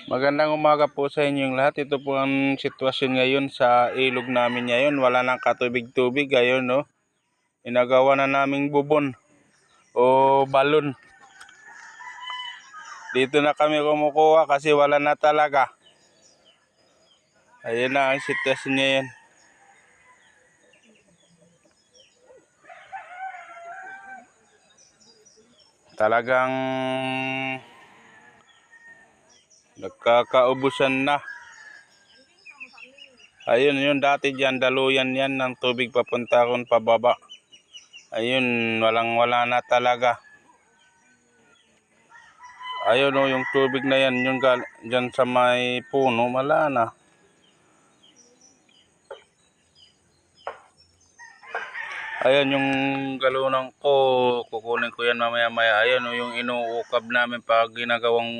Magandang umaga po sa inyong lahat. Ito po ang sitwasyon ngayon sa ilog namin ngayon. Wala nang katubig-tubig ngayon, no? Inagawa na naming bubon o balon. Dito na kami kumukuha kasi wala na talaga. Ayun na ang sitwasyon ngayon. Talagang nagkakaubusan na. Ayun, yun dati dyan, daluyan yan ng tubig papunta ron pababa. Ayun, wala na talaga. Ayun o, yung tubig na yan, yung dyan sa may puno, wala na. Ayun, yung galunang ko, kukunin ko yan mamaya-maya. Ayun o, yung inuukab namin pag ginagawang